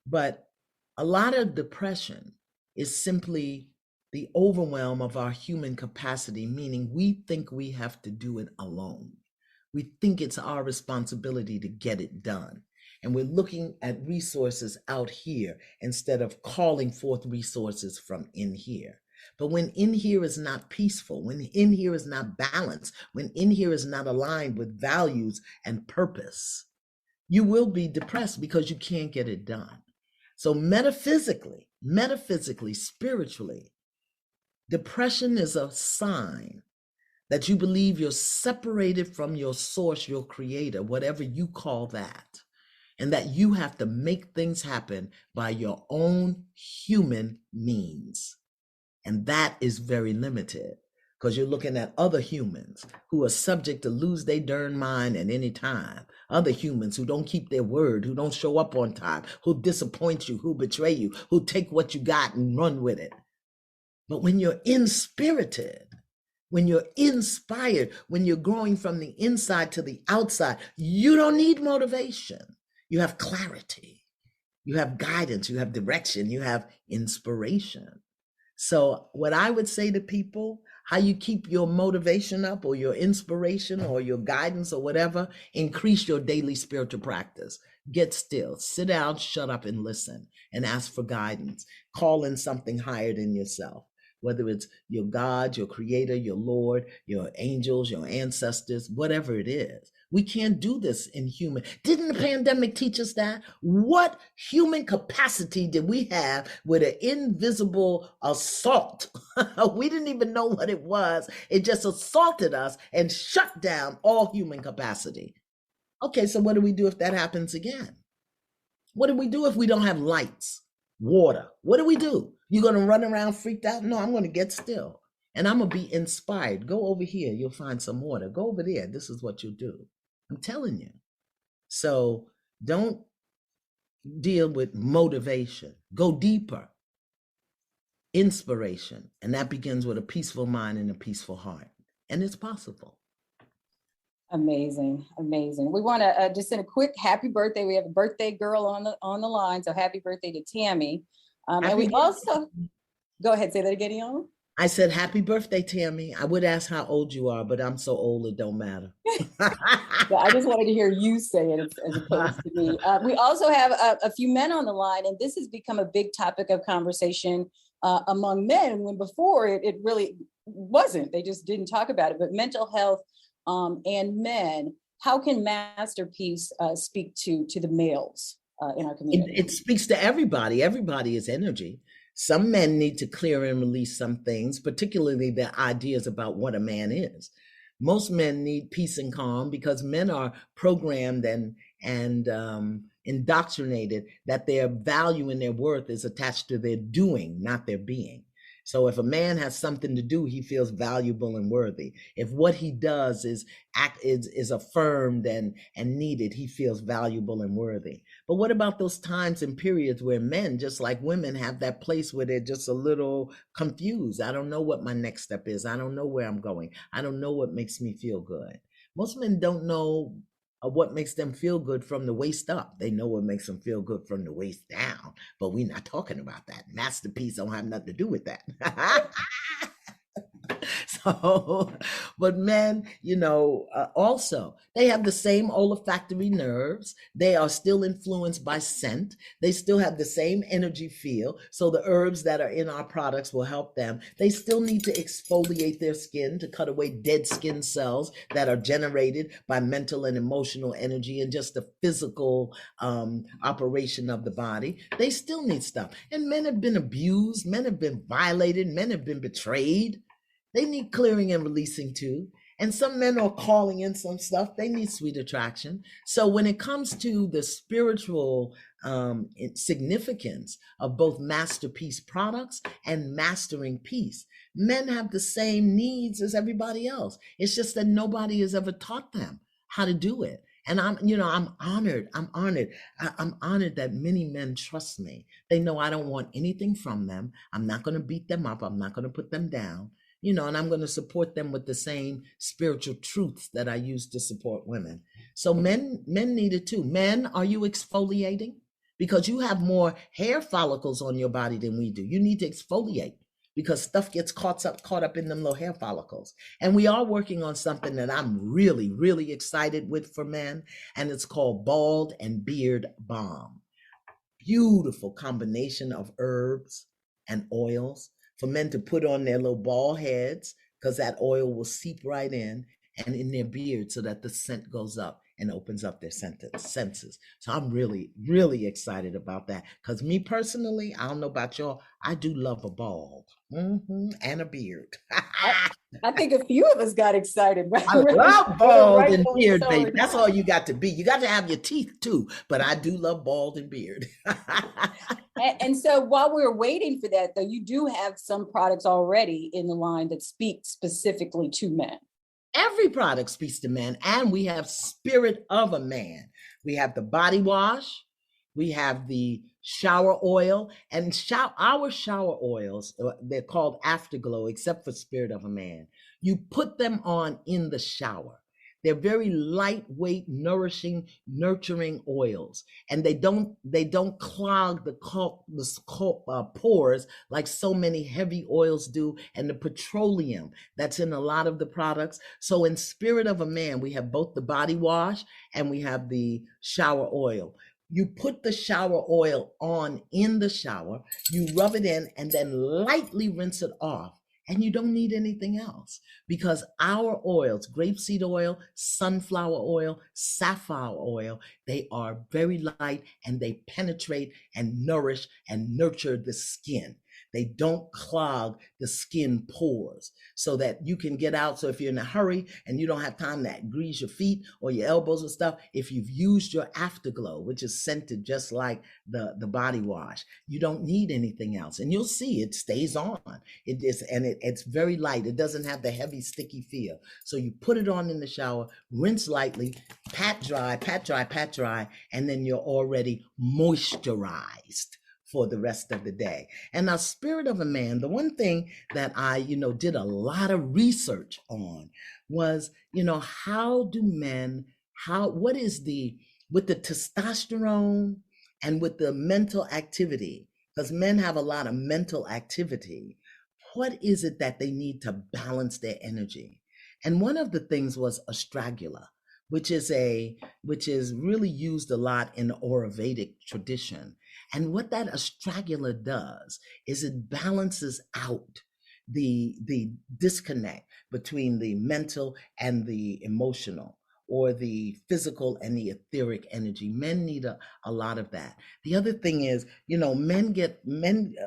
But a lot of depression is simply the overwhelm of our human capacity, meaning we think we have to do it alone. We think it's our responsibility to get it done. And we're looking at resources out here instead of calling forth resources from in here. But when in here is not peaceful, when in here is not balanced, when in here is not aligned with values and purpose, you will be depressed because you can't get it done. So metaphysically, spiritually, depression is a sign that you believe you're separated from your source, your creator, whatever you call that, and that you have to make things happen by your own human means. And that is very limited, because you're looking at other humans who are subject to lose their darn mind at any time. Other humans who don't keep their word, who don't show up on time, who disappoint you, who betray you, who take what you got and run with it. But when you're inspirited, when you're inspired, when you're growing from the inside to the outside, you don't need motivation. You have clarity. you have guidance, you have direction, you have inspiration. So, what I would say to people, how you keep your motivation up or your inspiration or your guidance or whatever, increase your daily spiritual practice. Get still, sit down, shut up, and listen and ask for guidance. Call in something higher than yourself, whether it's your God, your creator, your Lord, your angels, your ancestors, whatever it is. We can't do this in human. Didn't the pandemic teach us that? What human capacity did we have with an invisible assault? We didn't even know what it was. It just assaulted us and shut down all human capacity. Okay, so what do we do if that happens again? What do we do if we don't have lights, water? What do we do? You're going to run around freaked out? No, I'm going to get still and I'm going to be inspired. Go over here. You'll find some water. Go over there. This is what you'll do. I'm telling you. So don't deal with motivation. Go deeper. Inspiration. And that begins with a peaceful mind and a peaceful heart. And it's possible. Amazing, amazing. We want to just send a quick happy birthday. We have a birthday girl on the line, so happy birthday to Tammy. And we also go ahead, say that again, Iyanla. I said happy birthday, Tammy. I would ask how old you are, but I'm so old it don't matter. Yeah, I just wanted to hear you say it as opposed to me. We also have a few men on the line, and this has become a big topic of conversation among men. When before it really wasn't. They just didn't talk about it. But mental health and men, how can MasterPeace speak to the males in our community? It speaks to everybody. Everybody is energy. Some men need to clear and release some things, particularly their ideas about what a man is. Most men need peace and calm because men are programmed and indoctrinated that their value and their worth is attached to their doing, not their being. So if a man has something to do, he feels valuable and worthy. If what he does is affirmed and needed, he feels valuable and worthy. But what about those times and periods where men, just like women, have that place where they're just a little confused? I don't know what my next step is. I don't know where I'm going. I don't know what makes me feel good. Most men don't know what makes them feel good from the waist up. They know what makes them feel good from the waist down, but we're not talking about that. MasterPeace don't have nothing to do with that. So, but men, also, they have the same olfactory nerves. They are still influenced by scent. They still have the same energy feel. So the herbs that are in our products will help them. They still need to exfoliate their skin to cut away dead skin cells that are generated by mental and emotional energy and just the physical operation of the body. They still need stuff. And men have been abused. Men have been violated. Men have been betrayed. They need clearing and releasing too. And some men are calling in some stuff. They need sweet attraction. So when it comes to the spiritual significance of both MasterPeace products and mastering peace, men have the same needs as everybody else. It's just that nobody has ever taught them how to do it. And I'm honored. I'm honored that many men trust me. They know I don't want anything from them. I'm not going to beat them up. I'm not going to put them down. And I'm going to support them with the same spiritual truths that I use to support women. So men need it too. Men, are you exfoliating? Because you have more hair follicles on your body than we do. You need to exfoliate because stuff gets caught up in them little hair follicles. And we are working on something that I'm really, really excited with for men, and it's called Bald and Beard Balm. Beautiful combination of herbs and oils for men to put on their little bald heads, because that oil will seep right in and in their beard so that the scent goes up and opens up their senses. So I'm really, really excited about that. Because me personally, I don't know about y'all, I do love a bald and a beard. I think a few of us got excited. I love bald and beard, baby. That's all you got to be. You got to have your teeth too, but I do love bald and beard. And so while we're waiting for that, though, you do have some products already in the line that speak specifically to men. Every product speaks to men, and we have Spirit of a Man. We have the body wash. We have the shower oil, and our shower oils, they're called Afterglow, except for Spirit of a Man. You put them on in the shower. They're very lightweight, nourishing, nurturing oils, and they don't clog the pores like so many heavy oils do, and the petroleum that's in a lot of the products. So in Spirit of a Man, we have both the body wash and we have the shower oil. You put the shower oil on in the shower, you rub it in, and then lightly rinse it off. And you don't need anything else because our oils, grapeseed oil, sunflower oil, safflower oil, they are very light and they penetrate and nourish and nurture the skin. They don't clog the skin pores so that you can get out. So if you're in a hurry and you don't have time to grease your feet or your elbows and stuff, if you've used your Afterglow, which is scented just like the body wash, you don't need anything else. And you'll see it stays on. It's very light. It doesn't have the heavy, sticky feel. So you put it on in the shower, rinse lightly, pat dry, pat dry, pat dry, and then you're already moisturized for the rest of the day. And now, Spirit of a Man, the one thing that I, did a lot of research on was, what is with the testosterone and with the mental activity, because men have a lot of mental activity, what is it that they need to balance their energy? And one of the things was astragula, which is really used a lot in the Ayurvedic tradition. And what that astragula does is it balances out the disconnect between the mental and the emotional, or the physical and the etheric energy. Men need a lot of that. The other thing is, a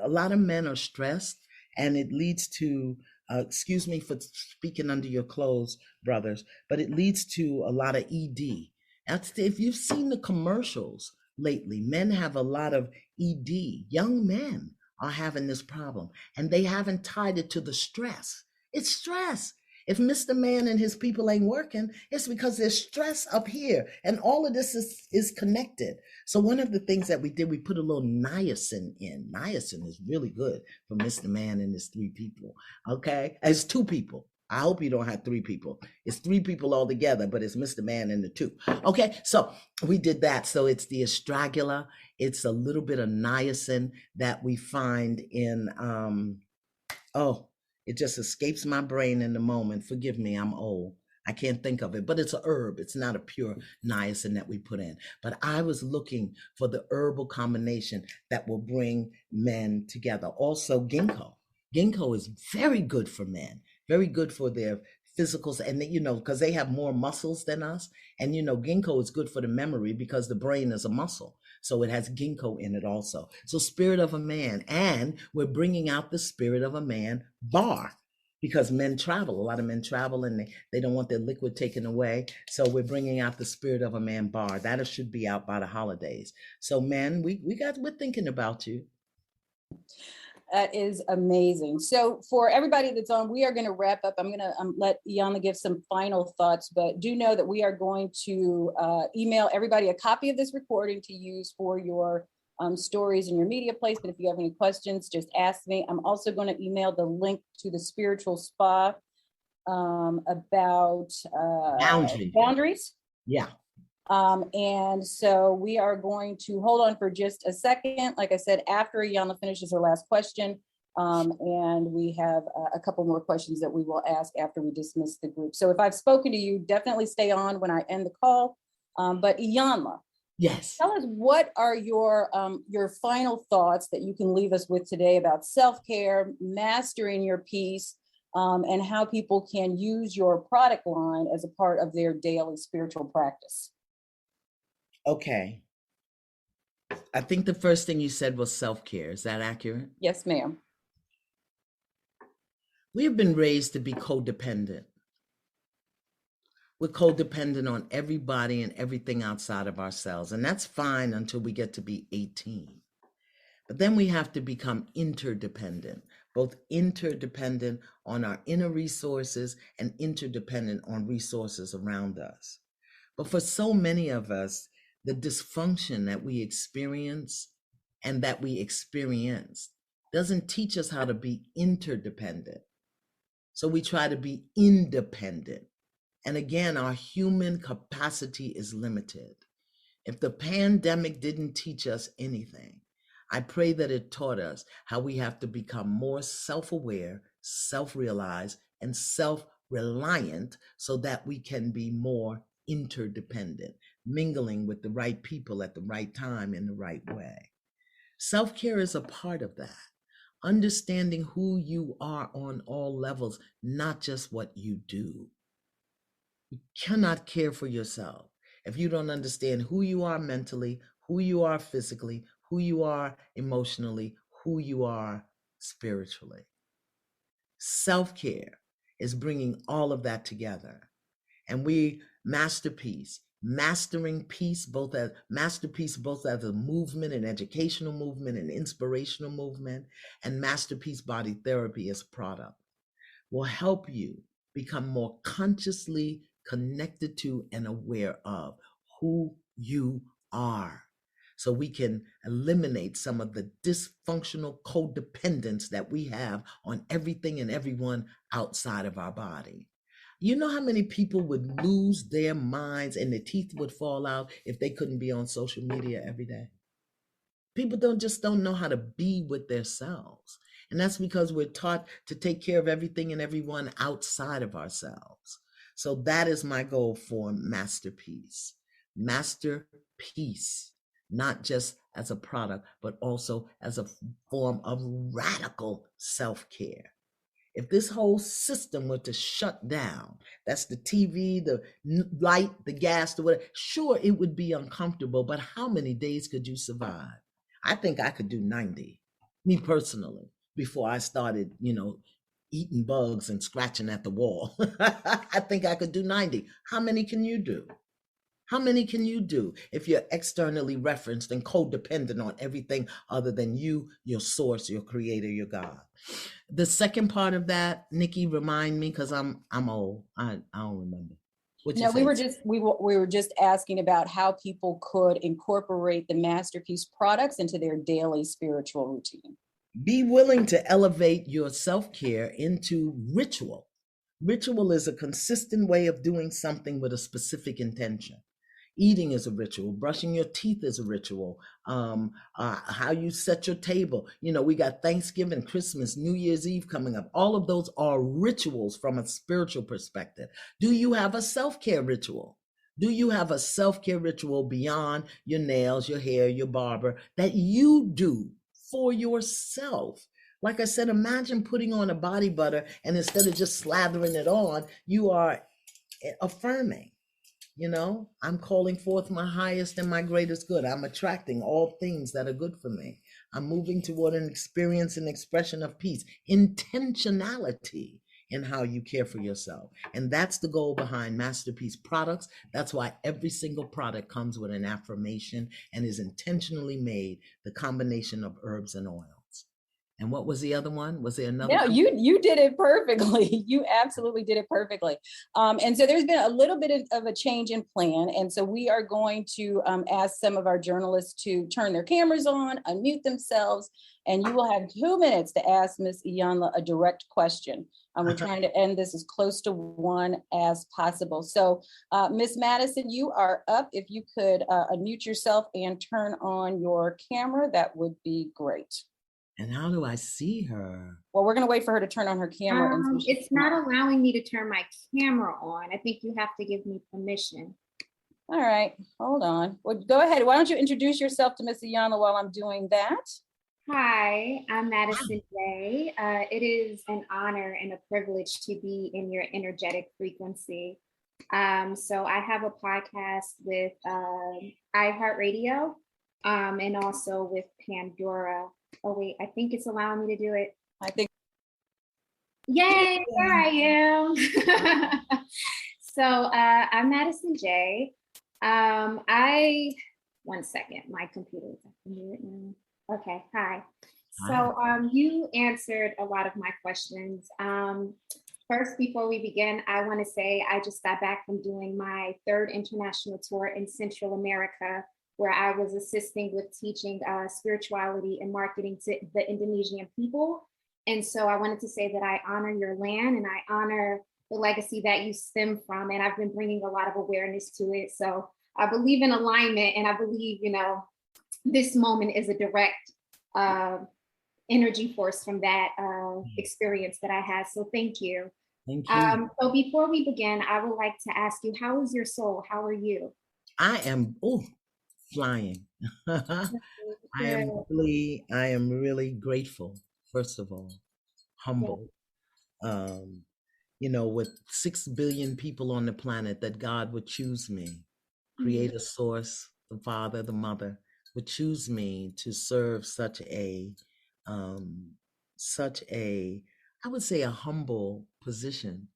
lot of men are stressed, and it leads to, excuse me for speaking under your clothes, brothers, but it leads to a lot of ED. If you've seen the commercials lately, men have a lot of ED. Young men are having this problem, and they haven't tied it to the stress. It's stress. If Mr. Man and his people ain't working, it's because there's stress up here, and all of this is connected. So one of the things that we did, we put a little niacin in. Niacin is really good for Mr. Man and his 3 people. Okay, it's 2 people. I hope you don't have 3 people. It's 3 people all together, but it's Mr. Man and the 2. Okay, so we did that. So it's the astragula. It's a little bit of niacin that we find in, it just escapes my brain in the moment. Forgive me, I'm old. I can't think of it, but it's a herb. It's not a pure niacin that we put in. But I was looking for the herbal combination that will bring men together. Also, ginkgo. Ginkgo is very good for men, very good for their physicals, and because they have more muscles than us. And ginkgo is good for the memory because the brain is a muscle. So it has ginkgo in it also. So Spirit of a Man. And we're bringing out the Spirit of a Man bar, because men travel. A lot of men travel and they don't want their liquid taken away. So we're bringing out the Spirit of a Man bar. That should be out by the holidays. So men, we're thinking about you. That is amazing. So for everybody that's on, we are going to wrap up. I'm going to let Iyanla give some final thoughts, but do know that we are going to email everybody a copy of this recording to use for your stories and your media placement. If you have any questions, just ask me. I'm also going to email the link to the spiritual spa about boundaries. Yeah. And so we are going to hold on for just a second. Like I said, after Iyanla finishes her last question, and we have a couple more questions that we will ask after we dismiss the group. So if I've spoken to you, definitely stay on when I end the call. But Iyanla, yes, tell us, what are your final thoughts that you can leave us with today about self-care, mastering your peace, and how people can use your product line as a part of their daily spiritual practice? Okay. I think the first thing you said was self-care. Is that accurate? Yes, ma'am. We have been raised to be codependent. We're codependent on everybody and everything outside of ourselves. And that's fine until we get to be 18. But then we have to become interdependent, both interdependent on our inner resources and interdependent on resources around us. But for so many of us, the dysfunction that we experience and that we experience doesn't teach us how to be interdependent. So we try to be independent. And again, our human capacity is limited. If the pandemic didn't teach us anything, I pray that it taught us how we have to become more self-aware, self-realized, and self-reliant so that we can be more interdependent, mingling with the right people at the right time in the right way. Self-care is a part of that. Understanding who you are on all levels, not just what you do. You cannot care for yourself if you don't understand who you are mentally, who you are physically, who you are emotionally, who you are spiritually. Self-care is bringing all of that together. And we, MasterPeace, mastering peace, both as MasterPeace, both as a movement, an educational movement, an inspirational movement, and MasterPeace Body Therapy as a product, will help you become more consciously connected to and aware of who you are, so we can eliminate some of the dysfunctional codependence that we have on everything and everyone outside of our body. You know how many people would lose their minds and their teeth would fall out if they couldn't be on social media every day? People don't know how to be with themselves. And that's because we're taught to take care of everything and everyone outside of ourselves. So that is my goal for MasterPeace. MasterPeace, not just as a product, but also as a form of radical self-care. If this whole system were to shut down, that's the TV, the light, the gas, the whatever, sure, it would be uncomfortable, but how many days could you survive? I think I could do 90, me personally, before I started, eating bugs and scratching at the wall. I think I could do 90. How many can you do? How many can you do if you're externally referenced and codependent on everything other than you, your source, your creator, your God? The second part of that, Nikki, remind me, because I'm old. I don't remember. What you No, say? we were just asking about how people could incorporate the MasterPeace products into their daily spiritual routine. Be willing to elevate your self-care into ritual. Ritual is a consistent way of doing something with a specific intention. Eating is a ritual. Brushing your teeth is a ritual. How you set your table. We got Thanksgiving, Christmas, New Year's Eve coming up. All of those are rituals from a spiritual perspective. Do you have a self-care ritual? Do you have a self-care ritual beyond your nails, your hair, your barber that you do for yourself? Like I said, imagine putting on a body butter and instead of just slathering it on, you are affirming. I'm calling forth my highest and my greatest good. I'm attracting all things that are good for me. I'm moving toward an experience and expression of peace. Intentionality in how you care for yourself. And that's the goal behind MasterPeace products. That's why every single product comes with an affirmation and is intentionally made, the combination of herbs and oils. And what was the other one? Was there another? No, you did it perfectly. You absolutely did it perfectly. And so there's been a little bit of a change in plan. And so we are going to ask some of our journalists to turn their cameras on, unmute themselves, and you will have 2 minutes to ask Ms. Iyanla a direct question. We're trying to end this as close to one as possible. So Ms. Madison, you are up. If you could unmute yourself and turn on your camera, that would be great. And how do I see her? Well, we're going to wait for her to turn on her camera. It's not allowing me to turn my camera on. I think you have to give me permission. All right, hold on. Well, go ahead. Why don't you introduce yourself to Miss Iyanla while I'm doing that? Hi, I'm Madison J. It is an honor and a privilege to be in your energetic frequency. So I have a podcast with iHeartRadio and also with Pandora. Oh wait, I think it's allowing me to do it. I think. Yay, there I am. So I'm Madison J. One second, my computer is up and do it now. Okay, hi. So you answered a lot of my questions. First, before we begin, I want to say I just got back from doing my 3rd international tour in Central America, where I was assisting with teaching spirituality and marketing to the Indonesian people. And so I wanted to say that I honor your land and I honor the legacy that you stem from. And I've been bringing a lot of awareness to it. So I believe in alignment, and I believe, this moment is a direct energy force from that experience that I had. So thank you. Thank you. So before we begin, I would like to ask you, how is your soul? How are you? I am flying. I am really grateful, first of all, humble. With 6 billion people on the planet, that God would choose me, creator source, the father, the mother, would choose me to serve such a, I would say, a humble position.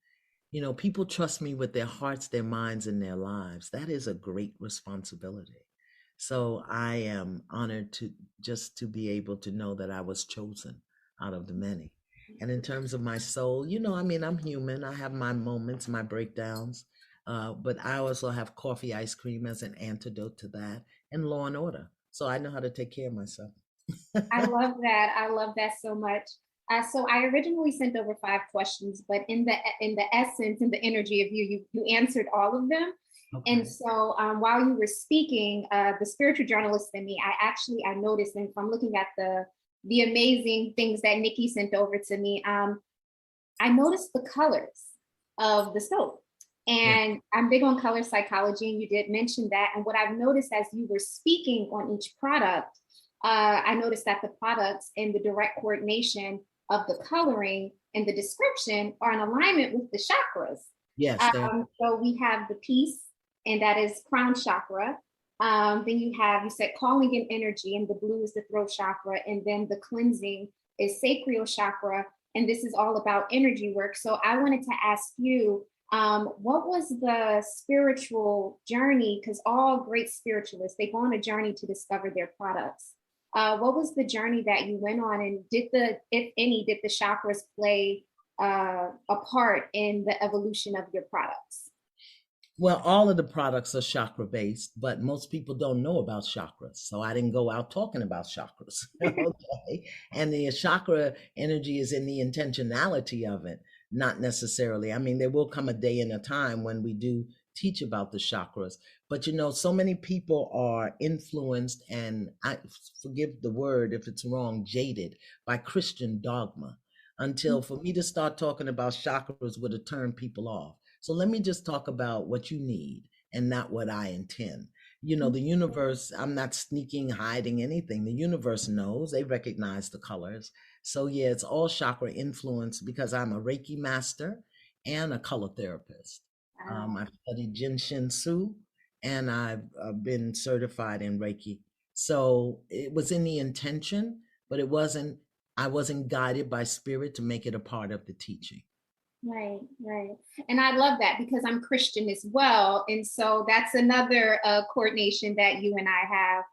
People trust me with their hearts, their minds, and their lives. That is a great responsibility. So I am honored to be able to know that I was chosen out of the many. And in terms of my soul, I'm human. I have my moments, my breakdowns, but I also have coffee, ice cream as an antidote to that, and law and order. So I know how to take care of myself. I love that. I love that so much. So I originally sent over 5 questions, but in the essence and the energy of you answered all of them. Okay. And so while you were speaking, the spiritual journalist in me, I noticed, and from looking at the amazing things that Nikki sent over to me, I noticed the colors of the soap. And yeah. I'm big on color psychology, and you did mention that. And what I've noticed as you were speaking on each product, I noticed that the products and the direct coordination of the coloring and the description are in alignment with the chakras. Yes. So we have the peace, and that is crown chakra. Then you said calling in energy, and the blue is the throat chakra. And then the cleansing is sacral chakra. And this is all about energy work. So I wanted to ask you, what was the spiritual journey? Because all great spiritualists, they go on a journey to discover their products. What was the journey that you went on, and if any, did the chakras play a part in the evolution of your products? Well, all of the products are chakra based, but most people don't know about chakras. So I didn't go out talking about chakras. Okay. And the chakra energy is in the intentionality of it, not necessarily. I mean, there will come a day and a time when we do teach about the chakras, but so many people are influenced, and I forgive the word if it's wrong, jaded by Christian dogma, until for me to start talking about chakras would have turned people off. So let me just talk about what you need and not what I intend. The universe, I'm not sneaking, hiding anything. The universe knows, they recognize the colors. So yeah, it's all chakra influence because I'm a Reiki master and a color therapist. I've studied Jin Shin Su, and I've been certified in Reiki. So it was in the intention, but I wasn't guided by spirit to make it a part of the teaching. Right. And I love that because I'm Christian as well. And so that's another coordination that you and I have.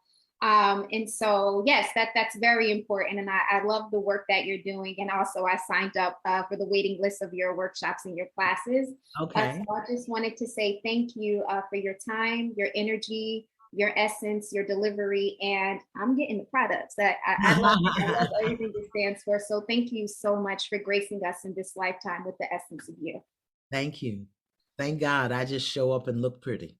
And so, yes, that's very important. And I love the work that you're doing. And also I signed up for the waiting list of your workshops and your classes. Okay. So I just wanted to say thank you for your time, your energy, your essence, your delivery, and I'm getting the products that I love. I love everything it stands for. So thank you so much for gracing us in this lifetime with the essence of you. Thank you. Thank God I just show up and look pretty.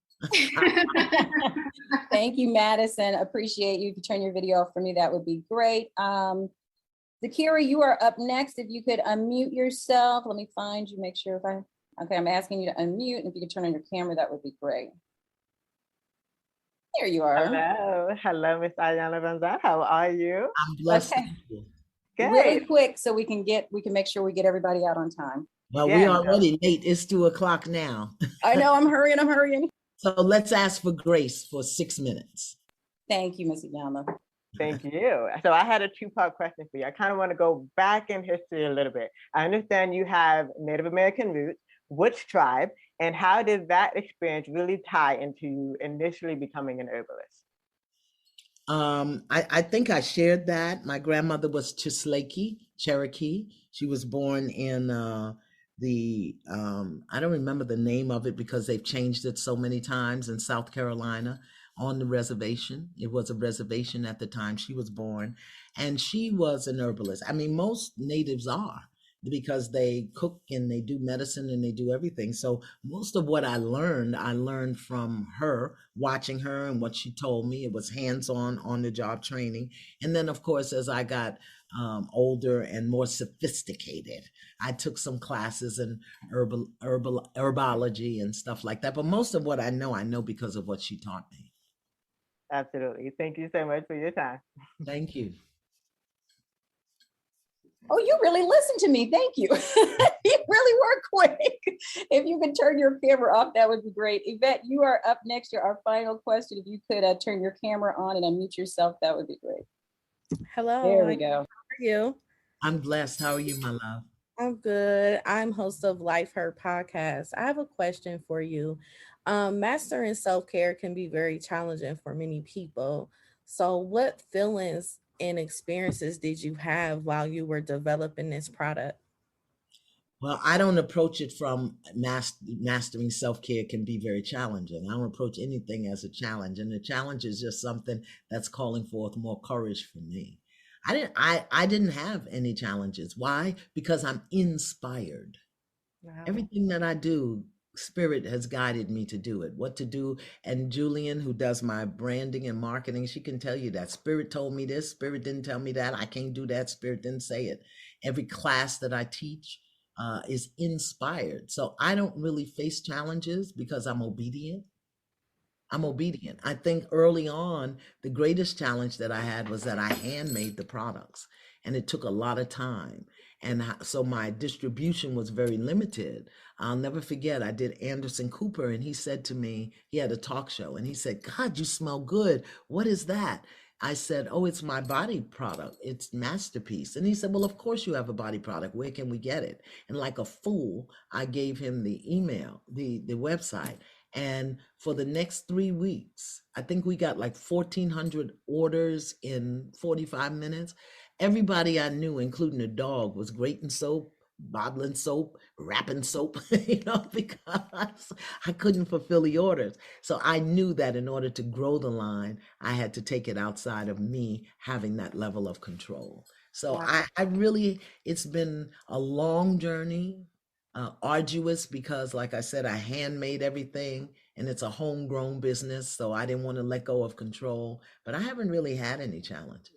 Thank you, Madison. Appreciate you. If you turn your video off for me, that would be great. Zakira, you are up next. If you could unmute yourself, let me find you, make sure okay, I'm asking you to unmute. And if you could turn on your camera, that would be great. There you are. Hello, Miss Iyanla Vanzant. How are you? I'm blessed. Okay. Good. Really quick, so we can make sure we get everybody out on time. Well, we already late. It's 2:00 now. I know. I'm hurrying. So let's ask for grace for 6 minutes. Thank you, Ms. Iyanla. Thank you. So I had a 2-part question for you. I kind of want to go back in history a little bit. I understand you have Native American roots. Which tribe, and how did that experience really tie into you initially becoming an herbalist? I think I shared that. My grandmother was Cherokee. She was born in I don't remember the name of it because they've changed it so many times, in South Carolina on the reservation. It was a reservation at the time she was born, and she was an herbalist. I mean, most natives are. because they cook and they do medicine and they do everything. So most of what I learned from her, watching her and what she told me. It was hands-on, on-the-job training. And then, of course, as I got older and more sophisticated, I took some classes in herbology and stuff like that. But most of what I know because of what she taught me. Absolutely. Thank you so much for your time. Thank you. Oh, you really listened to me. Thank you. You really were quick. If you could turn your camera off, that would be great. Yvette, you are up next. You're our final question. If you could turn your camera on and unmute yourself, that would be great. Hello. There we go. How are you? I'm blessed. How are you, my love? I'm good. I'm host of Life Hurt Podcast. I have a question for you. Mastering self-care can be very challenging for many people. So what feelings and experiences did you have while you were developing this product? Well, I don't approach it from mastering self-care can be very challenging. I don't approach anything as a challenge. And the challenge is just something that's calling forth more courage for me. I didn't have any challenges. Why? Because I'm inspired. Wow. Everything that I do, Spirit has guided me to do it, what to do. And Julian, who does my branding and marketing, she can tell you that Spirit told me this, Spirit didn't tell me that, I can't do that, Spirit didn't say it. Every class that I teach is inspired. So I don't really face challenges because I'm obedient. I think early on, the greatest challenge that I had was that I handmade the products and it took a lot of time. And so my distribution was very limited. I'll never forget, I did Anderson Cooper and he said to me, he had a talk show and he said, God, you smell good. What is that? I said, oh, it's my body product. It's MasterPeace. And he said, well, of course you have a body product. Where can we get it? And like a fool, I gave him the email, the website. And for the next 3 weeks, I think we got like 1,400 orders in 45 minutes. Everybody I knew, including the dog, was grating soap, bottling soap, wrapping soap, because I couldn't fulfill the orders. So I knew that in order to grow the line, I had to take it outside of me having that level of control. So Wow. I really, it's been a long journey. Arduous because, like I said, I handmade everything and it's a homegrown business. So I didn't want to let go of control, but I haven't really had any challenges.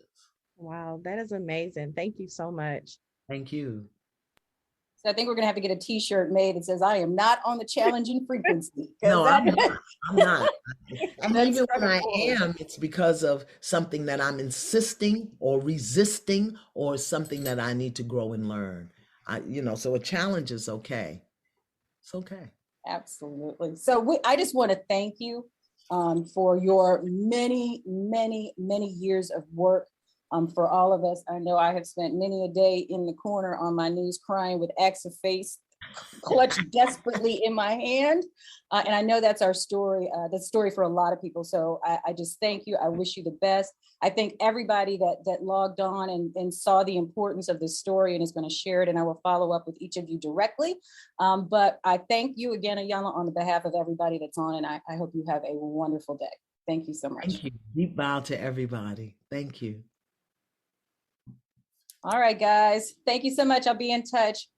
Wow, that is amazing. Thank you so much. Thank you. So I think we're going to have to get a t-shirt made that says, I am not on the challenging frequency. No, I'm not. And even when I forward. am, it's because of something that I'm insisting or resisting or something that I need to grow and learn. So a challenge is okay. It's okay. Absolutely. So I just want to thank you for your many, many, many years of work for all of us. I know I have spent many a day in the corner on my knees crying with axe of face clutched desperately in my hand. And I know that's our story, the story for a lot of people. So I just thank you. I wish you the best. I thank everybody that logged on and saw the importance of this story and is going to share it. And I will follow up with each of you directly. But I thank you again, Iyanla, on the behalf of everybody that's on. And I hope you have a wonderful day. Thank you so much. Thank you. Deep bow to everybody. Thank you. All right, guys. Thank you so much. I'll be in touch.